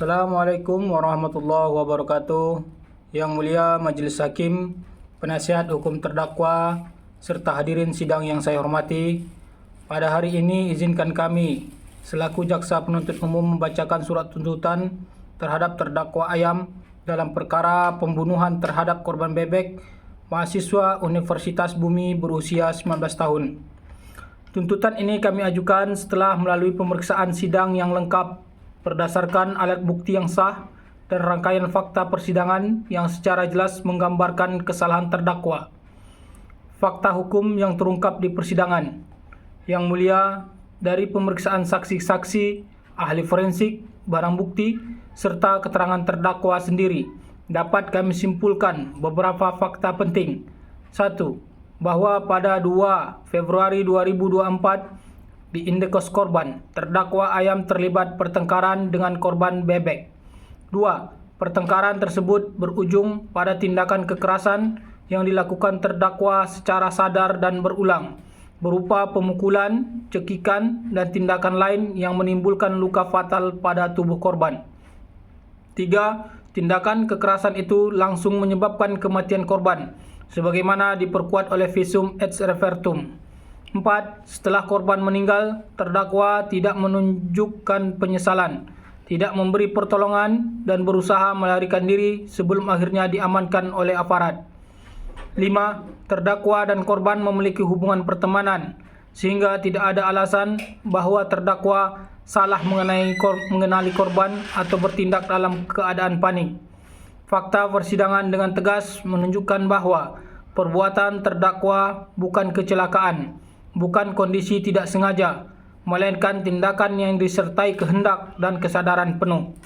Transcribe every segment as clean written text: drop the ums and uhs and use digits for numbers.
Assalamualaikum warahmatullahi wabarakatuh. Yang mulia Majelis Hakim, penasihat hukum terdakwa, serta hadirin sidang yang saya hormati. Pada hari ini izinkan kami selaku jaksa penuntut umum membacakan surat tuntutan terhadap terdakwa Ayam dalam perkara pembunuhan terhadap korban bebek mahasiswa Universitas Bumi berusia 19 tahun. Tuntutan ini kami ajukan setelah melalui pemeriksaan sidang yang lengkap berdasarkan alat bukti yang sah dan rangkaian fakta persidangan yang secara jelas menggambarkan kesalahan terdakwa. Fakta hukum yang terungkap di persidangan. Yang mulia, dari pemeriksaan saksi-saksi, ahli forensik, barang bukti, serta keterangan terdakwa sendiri, dapat kami simpulkan beberapa fakta penting. 1. Bahwa pada 2 Februari 2024, di indekos korban, terdakwa Ayam terlibat pertengkaran dengan korban bebek. 2. Pertengkaran tersebut berujung pada tindakan kekerasan yang dilakukan terdakwa secara sadar dan berulang, berupa pemukulan, cekikan, dan tindakan lain yang menimbulkan luka fatal pada tubuh korban. 3. Tindakan kekerasan itu langsung menyebabkan kematian korban, sebagaimana diperkuat oleh visum et repertum. 4. Setelah korban meninggal, terdakwa tidak menunjukkan penyesalan, tidak memberi pertolongan, dan berusaha melarikan diri sebelum akhirnya diamankan oleh aparat. 5. Terdakwa dan korban memiliki hubungan pertemanan, sehingga tidak ada alasan bahwa terdakwa salah mengenali korban atau bertindak dalam keadaan panik. Fakta persidangan dengan tegas menunjukkan bahwa perbuatan terdakwa bukan kecelakaan, bukan kondisi tidak sengaja, melainkan tindakan yang disertai kehendak dan kesadaran penuh.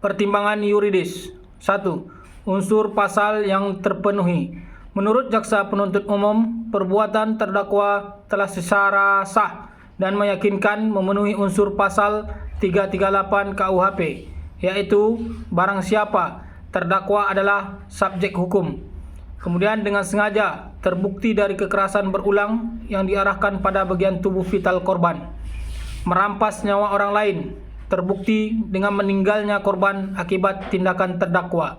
Pertimbangan yuridis. 1. Unsur pasal yang terpenuhi. Menurut jaksa penuntut umum, perbuatan terdakwa telah secara sah dan meyakinkan memenuhi unsur pasal 338 KUHP, yaitu barang siapa terdakwa adalah subjek hukum. Kemudian dengan sengaja terbukti dari kekerasan berulang yang diarahkan pada bagian tubuh vital korban. Merampas nyawa orang lain terbukti dengan meninggalnya korban akibat tindakan terdakwa.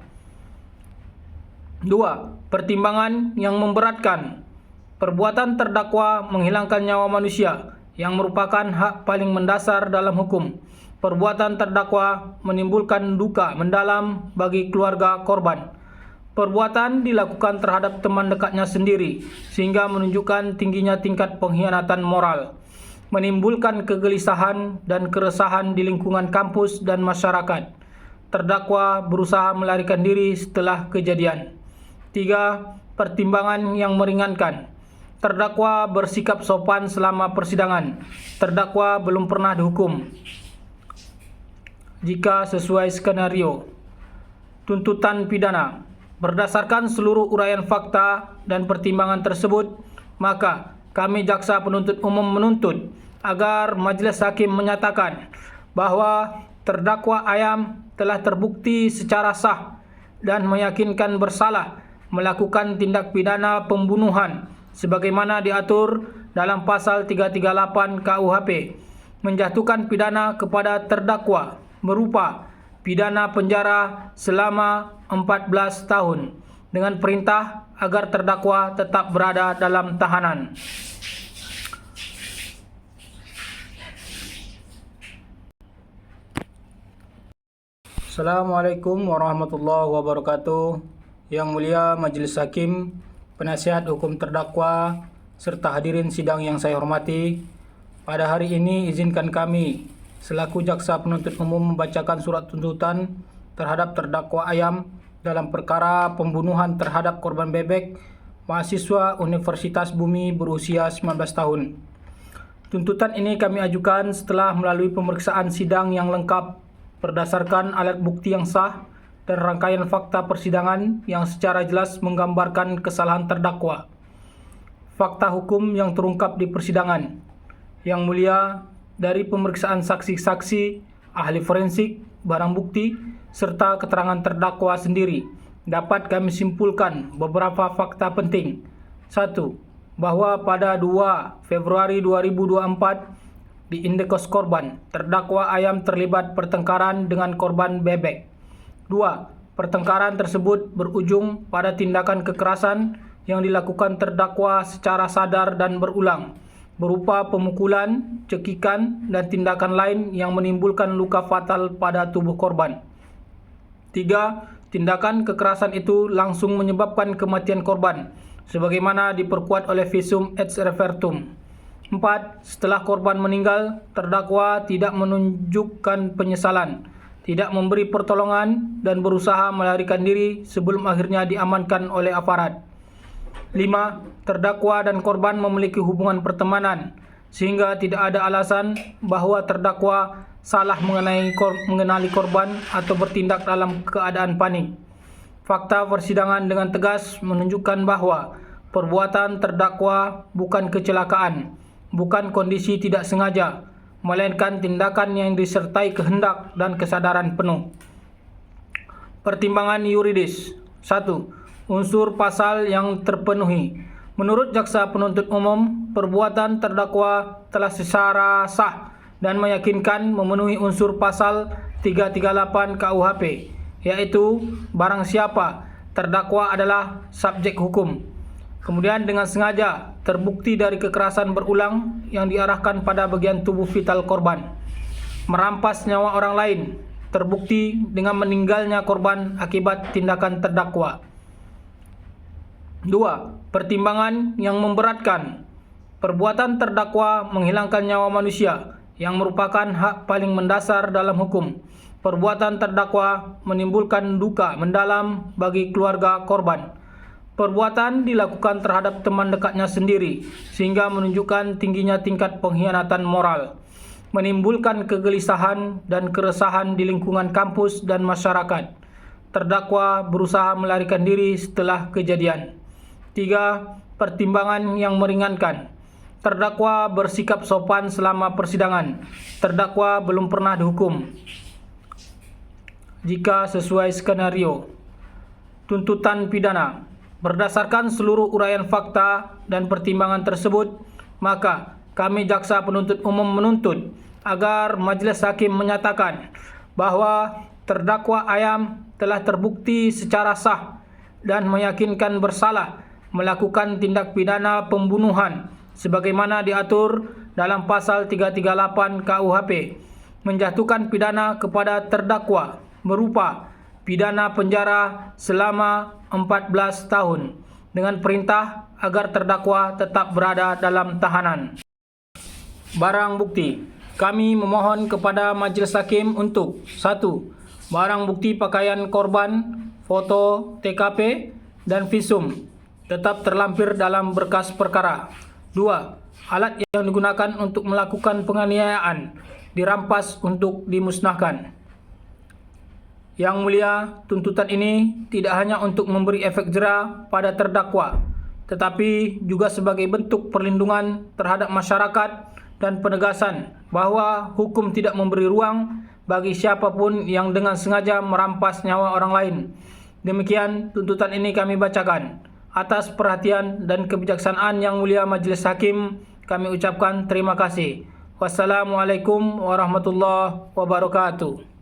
2. Pertimbangan yang memberatkan. Perbuatan terdakwa menghilangkan nyawa manusia yang merupakan hak paling mendasar dalam hukum. Perbuatan terdakwa menimbulkan duka mendalam bagi keluarga korban. Perbuatan dilakukan terhadap teman dekatnya sendiri, sehingga menunjukkan tingginya tingkat pengkhianatan moral, menimbulkan kegelisahan dan keresahan di lingkungan kampus dan masyarakat. Terdakwa berusaha melarikan diri setelah kejadian. 3. Pertimbangan yang meringankan. Terdakwa bersikap sopan selama persidangan. Terdakwa belum pernah dihukum. Jika sesuai skenario tuntutan pidana. Berdasarkan seluruh uraian fakta dan pertimbangan tersebut, maka kami jaksa penuntut umum menuntut agar majelis hakim menyatakan bahwa terdakwa Ayam telah terbukti secara sah dan meyakinkan bersalah melakukan tindak pidana pembunuhan sebagaimana diatur dalam pasal 338 KUHP, menjatuhkan pidana kepada terdakwa berupa pidana penjara selama 14 tahun dengan perintah agar terdakwa tetap berada dalam tahanan. Assalamualaikum warahmatullahi wabarakatuh. Yang mulia Majelis Hakim, penasihat hukum terdakwa, serta hadirin sidang yang saya hormati. Pada hari ini izinkan kami selaku jaksa penuntut umum membacakan surat tuntutan terhadap terdakwa Ayam dalam perkara pembunuhan terhadap korban bebek mahasiswa Universitas Bumi berusia 19 tahun. Tuntutan ini kami ajukan setelah melalui pemeriksaan sidang yang lengkap berdasarkan alat bukti yang sah dan rangkaian fakta persidangan yang secara jelas menggambarkan kesalahan terdakwa. Fakta hukum yang terungkap di persidangan. Yang mulia, dari pemeriksaan saksi-saksi, ahli forensik, barang bukti, serta keterangan terdakwa sendiri, dapat kami simpulkan beberapa fakta penting. 1. Bahwa pada 2 Februari 2024, di indekos korban. Terdakwa ayam terlibat pertengkaran dengan korban bebek. 2. Pertengkaran tersebut berujung pada tindakan kekerasan yang dilakukan terdakwa secara sadar dan berulang, berupa pemukulan, cekikan, dan tindakan lain yang menimbulkan luka fatal pada tubuh korban. 3. Tindakan kekerasan itu langsung menyebabkan kematian korban, sebagaimana diperkuat oleh visum et repertum. 4. Setelah korban meninggal, terdakwa tidak menunjukkan penyesalan, tidak memberi pertolongan, dan berusaha melarikan diri sebelum akhirnya diamankan oleh aparat. 5. Terdakwa dan korban memiliki hubungan pertemanan, sehingga tidak ada alasan bahwa terdakwa salah mengenali korban atau bertindak dalam keadaan panik. Fakta persidangan dengan tegas menunjukkan bahwa perbuatan terdakwa bukan kecelakaan, bukan kondisi tidak sengaja, melainkan tindakan yang disertai kehendak dan kesadaran penuh. Pertimbangan yuridis. 1. Unsur pasal yang terpenuhi. Menurut Jaksa Penuntut Umum, perbuatan terdakwa telah secara sah dan meyakinkan memenuhi unsur pasal 338 KUHP, yaitu barang siapa terdakwa adalah subjek hukum. Kemudian dengan sengaja terbukti dari kekerasan berulang yang diarahkan pada bagian tubuh vital korban. Merampas nyawa orang lain terbukti dengan meninggalnya korban akibat tindakan terdakwa. 2. Pertimbangan yang memberatkan. Perbuatan terdakwa menghilangkan nyawa manusia yang merupakan hak paling mendasar dalam hukum. Perbuatan terdakwa menimbulkan duka mendalam bagi keluarga korban. Perbuatan dilakukan terhadap teman dekatnya sendiri, sehingga menunjukkan tingginya tingkat pengkhianatan moral, menimbulkan kegelisahan dan keresahan di lingkungan kampus dan masyarakat. Terdakwa berusaha melarikan diri setelah kejadian. 3. Pertimbangan yang meringankan. Terdakwa bersikap sopan selama persidangan. Terdakwa belum pernah dihukum. Jika sesuai skenario. Tuntutan pidana. Berdasarkan seluruh uraian fakta dan pertimbangan tersebut, maka kami Jaksa Penuntut Umum menuntut agar Majelis Hakim menyatakan bahwa terdakwa ayam telah terbukti secara sah dan meyakinkan bersalah melakukan tindak pidana pembunuhan sebagaimana diatur dalam pasal 338 KUHP, menjatuhkan pidana kepada terdakwa berupa pidana penjara selama 14 tahun dengan perintah agar terdakwa tetap berada dalam tahanan. Barang bukti. Kami memohon kepada Majelis Hakim untuk 1. Barang bukti pakaian korban, foto TKP, dan visum tetap terlampir dalam berkas perkara. 2. Alat yang digunakan untuk melakukan penganiayaan dirampas untuk dimusnahkan. Yang Mulia, tuntutan ini tidak hanya untuk memberi efek jera pada terdakwa, tetapi juga sebagai bentuk perlindungan terhadap masyarakat dan penegasan bahwa hukum tidak memberi ruang bagi siapapun yang dengan sengaja merampas nyawa orang lain. Demikian tuntutan ini kami bacakan. Atas perhatian dan kebijaksanaan Yang Mulia Majelis Hakim, kami ucapkan terima kasih. Wassalamualaikum warahmatullahi wabarakatuh.